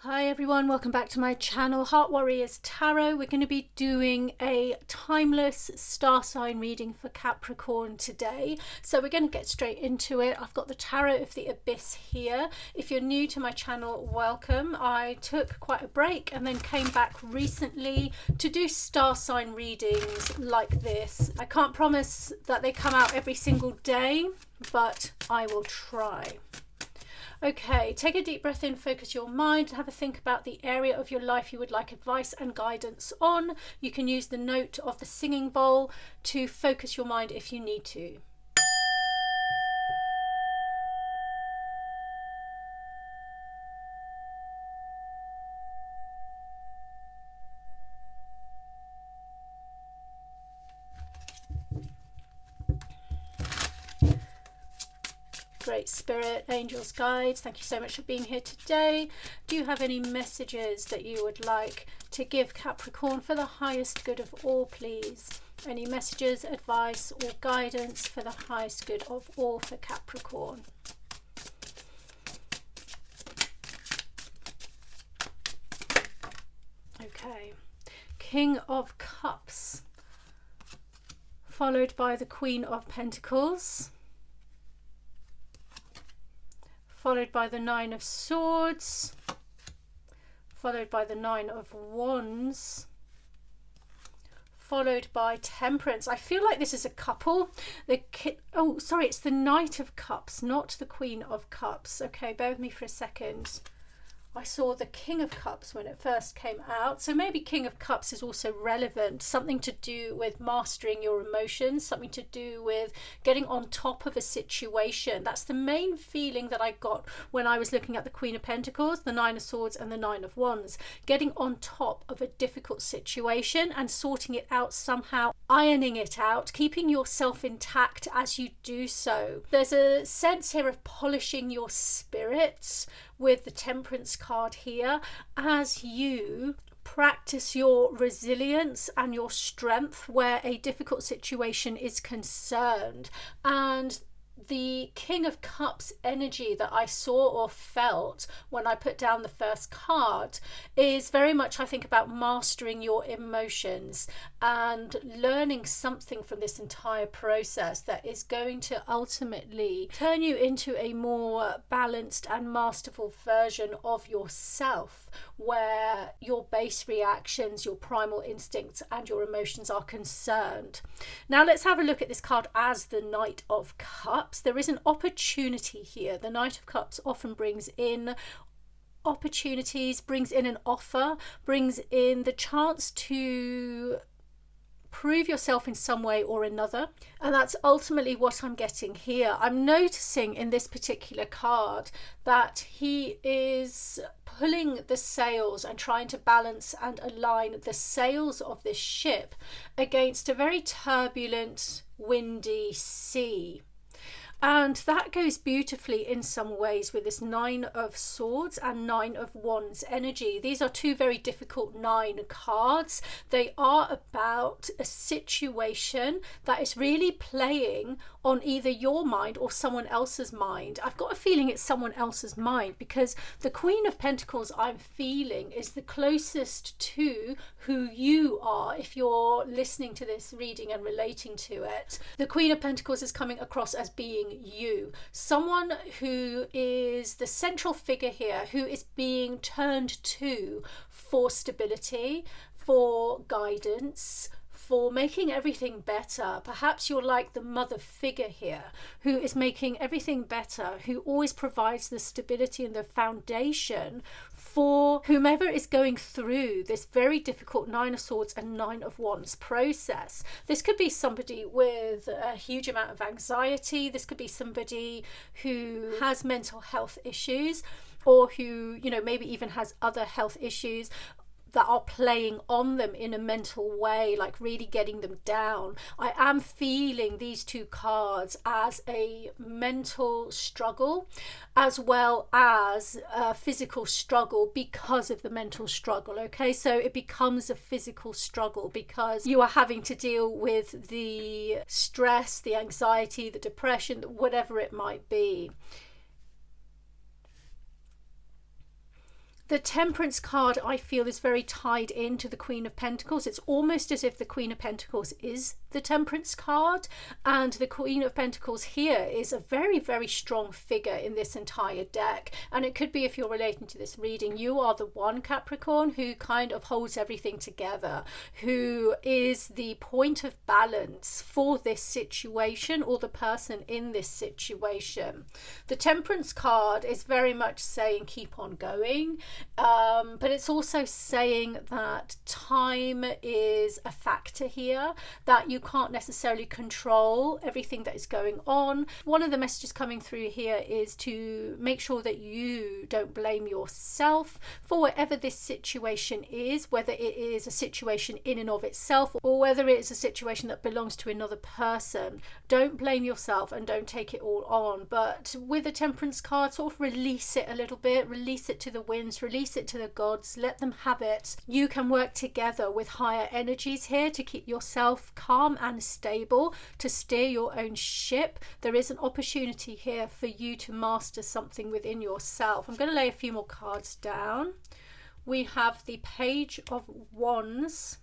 Hi everyone, welcome back to my channel, Heart Warriors Tarot. We're going to be doing a timeless star sign reading for Capricorn today. So we're going to get straight into it. I've got the Tarot of the Abyss here. If you're new to my channel, welcome. I took quite a break and then came back recently to do star sign readings like this. I can't promise that they come out every single day, but I will try. Okay, take a deep breath in, focus your mind, and have a think about the area of your life you would like advice and guidance on. You can use the note of the singing bowl to focus your mind if you need to. Great Spirit, angels, guides, thank you so much for being here today. Do you have any messages that you would like to give Capricorn for the highest good of all, please? Any messages, advice or guidance for the highest good of all for Capricorn? Okay, King of Cups, followed by the Queen of Pentacles, followed by the Nine of Swords, followed by the Nine of Wands, followed by Temperance. I feel like this is a couple. Oh, sorry, it's the Knight of Cups, not the Queen of Cups. Okay, bear with me for a second. I saw the King of Cups when it first came out, so maybe King of Cups is also relevant, something to do with mastering your emotions, something to do with getting on top of a situation. That's the main feeling that I got when I was looking at the Queen of Pentacles, the Nine of Swords and the Nine of Wands. Getting on top of a difficult situation and sorting it out somehow, ironing it out, keeping yourself intact as you do so. There's a sense here of polishing your spirits with the Temperance card here as you practice your resilience and your strength where a difficult situation is concerned. And the King of Cups energy that I saw or felt when I put down the first card is very much, I think, about mastering your emotions and learning something from this entire process that is going to ultimately turn you into a more balanced and masterful version of yourself, where your base reactions, your primal instincts and your emotions are concerned. Now let's have a look at this card as the Knight of Cups. There is an opportunity here. The Knight of Cups often brings in opportunities, brings in an offer, brings in the chance to prove yourself in some way or another, and that's ultimately what I'm getting here. I'm noticing in this particular card that he is pulling the sails and trying to balance and align the sails of this ship against a very turbulent, windy sea. And that goes beautifully in some ways with this Nine of Swords and Nine of Wands energy. These are two very difficult 9 cards. They are about a situation that is really playing on either your mind or someone else's mind. I've got a feeling it's someone else's mind because the Queen of Pentacles I'm feeling is the closest to who you are if you're listening to this reading and relating to it. The Queen of Pentacles is coming across as being you, someone who is the central figure here, who is being turned to for stability, for guidance, for making everything better. Perhaps you're like the mother figure here who is making everything better, who always provides the stability and the foundation for whomever is going through this very difficult Nine of Swords and Nine of Wands process. This could be somebody with a huge amount of anxiety. This could be somebody who has mental health issues, or who, you know, maybe even has other health issues that are playing on them in a mental way, like really getting them down. I am feeling these two cards as a mental struggle as well as a physical struggle because of the mental struggle. Okay, so it becomes a physical struggle because you are having to deal with the stress, the anxiety, the depression, whatever it might be. The Temperance card, I feel, is very tied into the Queen of Pentacles. It's almost as if the Queen of Pentacles is the Temperance card, and the Queen of Pentacles here is a very, very strong figure in this entire deck. And it could be, if you're relating to this reading, you are the one, Capricorn, who kind of holds everything together, who is the point of balance for this situation, or the person in this situation. The Temperance card is very much saying keep on going, but it's also saying that time is a factor here, that you can't necessarily control everything that is going on. One of the messages coming through here is to make sure that you don't blame yourself for whatever this situation is, whether it is a situation in and of itself or whether it is a situation that belongs to another person. Don't blame yourself and don't take it all on, but with the Temperance card, sort of release it a little bit, release it to the winds, release it to the gods, let them have it. You can work together with higher energies here to keep yourself calm and stable, to steer your own ship. There is an opportunity here for you to master something within yourself. I'm going to lay a few more cards down. We have the Page of Wands,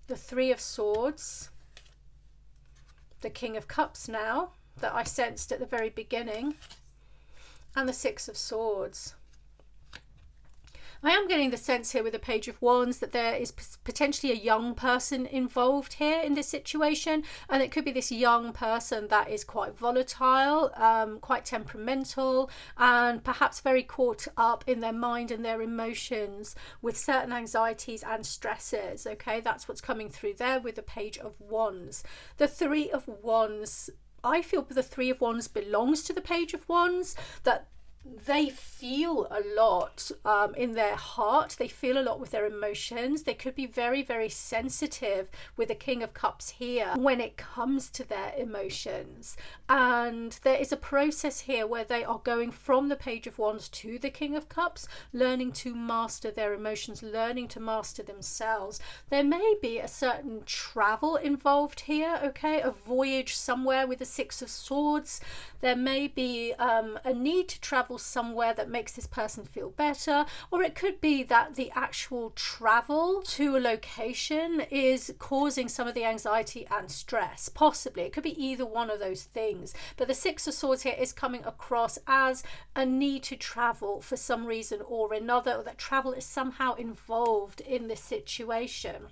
the Three of Swords, the King of Cups now that I sensed at the very beginning, and the Six of Swords. I am getting the sense here with the Page of Wands that there is potentially a young person involved here in this situation, and it could be this young person that is quite volatile, quite temperamental, and perhaps very caught up in their mind and their emotions with certain anxieties and stresses. Okay, that's what's coming through there with the Page of Wands. The Three of Wands, I feel the Three of Wands belongs to the Page of Wands, that they feel a lot in their heart. They feel a lot with their emotions. They could be very, very sensitive with the King of Cups here when it comes to their emotions. And there is a process here where they are going from the Page of Wands to the King of Cups, learning to master their emotions, learning to master themselves. There may be a certain travel involved here, okay? A voyage somewhere with the Six of Swords. There may be a need to travel somewhere that makes this person feel better, or it could be that the actual travel to a location is causing some of the anxiety and stress. Possibly it could be either one of those things, but the Six of Swords here is coming across as a need to travel for some reason or another, or that travel is somehow involved in this situation.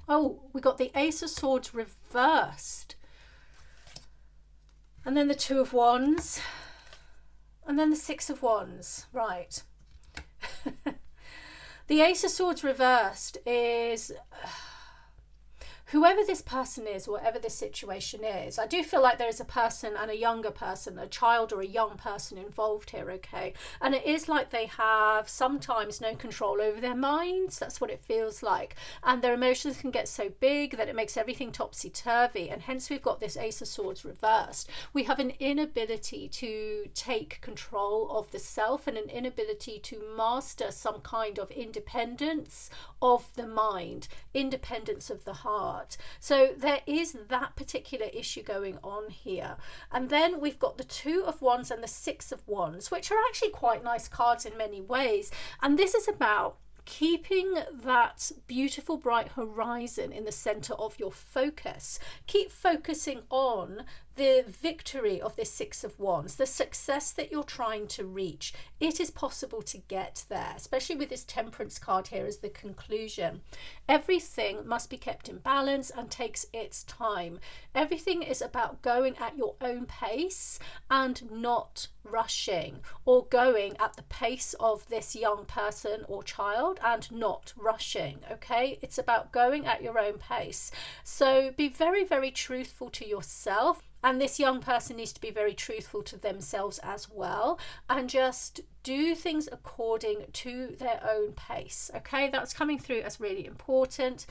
Oh, we got the Ace of Swords reversed, and then the Two of Wands, and then the Six of Wands. Right. The Ace of Swords reversed is whoever this person is, whatever this situation is. I do feel like there is a person and a younger person, a child or a young person involved here, okay? And it is like they have sometimes no control over their minds. That's what it feels like. And their emotions can get so big that it makes everything topsy-turvy. And hence we've got this Ace of Swords reversed. We have an inability to take control of the self and an inability to master some kind of independence of the mind, independence of the heart. So there is that particular issue going on here. And then we've got the Two of Wands and the Six of Wands, which are actually quite nice cards in many ways. And this is about keeping that beautiful bright horizon in the center of your focus. Keep focusing on the victory of this Six of Wands, the success that you're trying to reach. It is possible to get there, especially with this Temperance card here as the conclusion. Everything must be kept in balance and takes its time. Everything is about going at your own pace and not rushing, or going at the pace of this young person or child and not rushing, okay? It's about going at your own pace. So be very, very truthful to yourself. And this young person needs to be very truthful to themselves as well, and just do things according to their own pace. Okay, that's coming through as really important.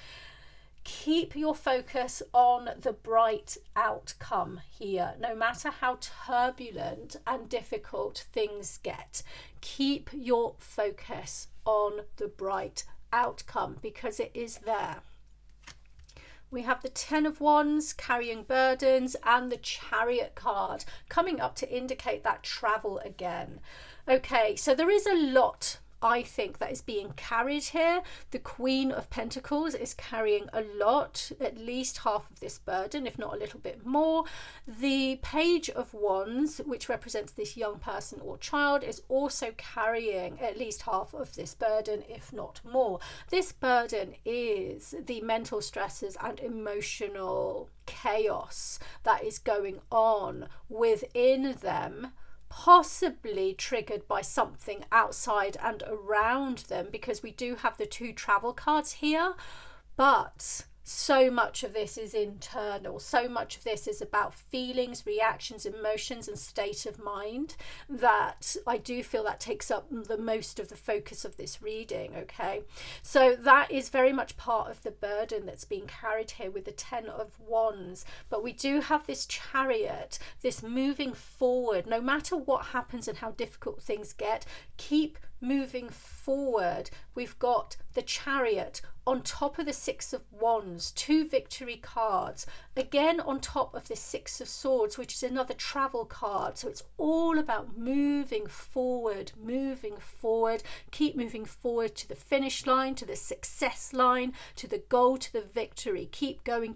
Keep your focus on the bright outcome here, no matter how turbulent and difficult things get. Keep your focus on the bright outcome, because it is there. We have the Ten of Wands, carrying burdens, and the Chariot card coming up to indicate that travel again. Okay, so there is a lot, I think, that is being carried here. The Queen of Pentacles is carrying a lot, at least half of this burden, if not a little bit more. The Page of Wands, which represents this young person or child, is also carrying at least half of this burden, if not more. This burden is the mental stresses and emotional chaos that is going on within them, possibly triggered by something outside and around them, because we do have the 2 travel cards here, but so much of this is internal. So much of this is about feelings, reactions, emotions, and state of mind, that I do feel that takes up the most of the focus of this reading. Okay, so that is very much part of the burden that's being carried here with the 10 of Wands. But we do have this Chariot, this moving forward. No matter what happens and how difficult things get, keep moving forward. We've got the Chariot on top of the 6 of Wands, 2 victory cards, again on top of the 6 of Swords, which is another travel card. So it's all about moving forward, keep moving forward to the finish line, to the success line, to the goal, to the victory. Keep going,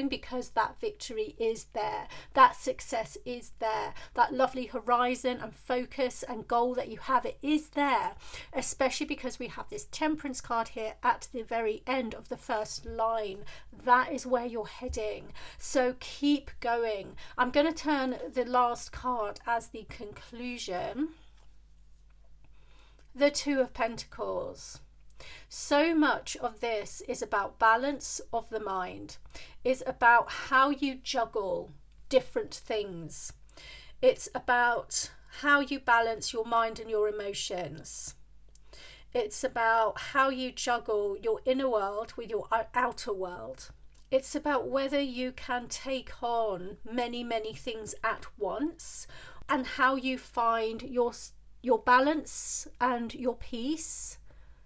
because that victory is there, that success is there, that lovely horizon and focus and goal that you have, it is there, especially because we have this Temperance card here at the very end of the first line. That is where you're heading, so keep going. I'm going to turn the last card as the conclusion, the 2 of Pentacles. So much of this is about balance of the mind, is about how you juggle different things. It's about how you balance your mind and your emotions. It's about how you juggle your inner world with your outer world. It's about whether you can take on many things at once, and how you find your balance and your peace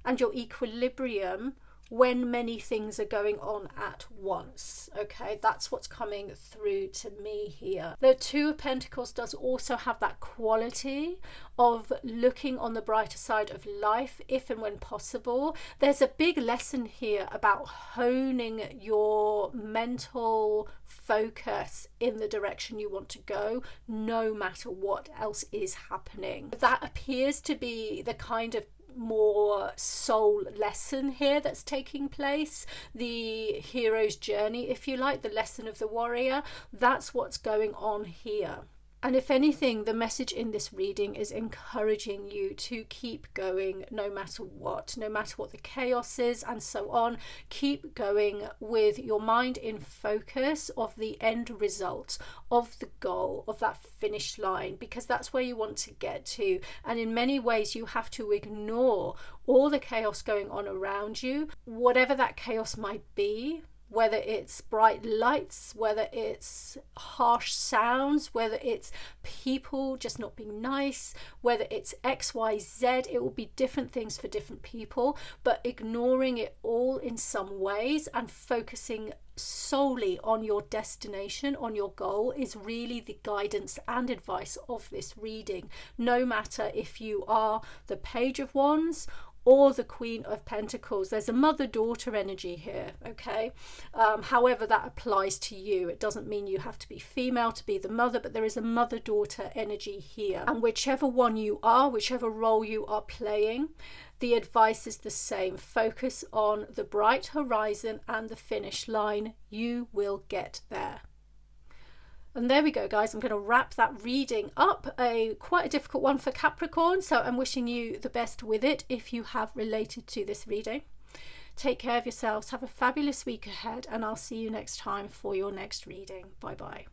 and your equilibrium when many things are going on at once. Okay, that's what's coming through to me here. The 2 of Pentacles does also have that quality of looking on the brighter side of life if and when possible. There's a big lesson here about honing your mental focus in the direction you want to go, no matter what else is happening. That appears to be the kind of more soul lesson here that's taking place, the hero's journey, if you like, the lesson of the warrior. That's what's going on here. And if anything, the message in this reading is encouraging you to keep going no matter what the chaos is and so on. Keep going with your mind in focus of the end result, of the goal, of that finish line, because that's where you want to get to. And in many ways, you have to ignore all the chaos going on around you, whatever that chaos might be. Whether it's bright lights, whether it's harsh sounds, whether it's people just not being nice, whether it's X, Y, Z, it will be different things for different people, but ignoring it all in some ways and focusing solely on your destination, on your goal, is really the guidance and advice of this reading. No matter if you are the Page of Wands or the Queen of Pentacles. There's a mother-daughter energy here, okay? However that applies to you. It doesn't mean you have to be female to be the mother, but there is a mother-daughter energy here. And whichever one you are, whichever role you are playing, the advice is the same. Focus on the bright horizon and the finish line. You will get there. And there we go, guys. I'm going to wrap that reading up. Quite a difficult one for Capricorn, so I'm wishing you the best with it if you have related to this reading. Take care of yourselves. Have a fabulous week ahead, and I'll see you next time for your next reading. Bye bye.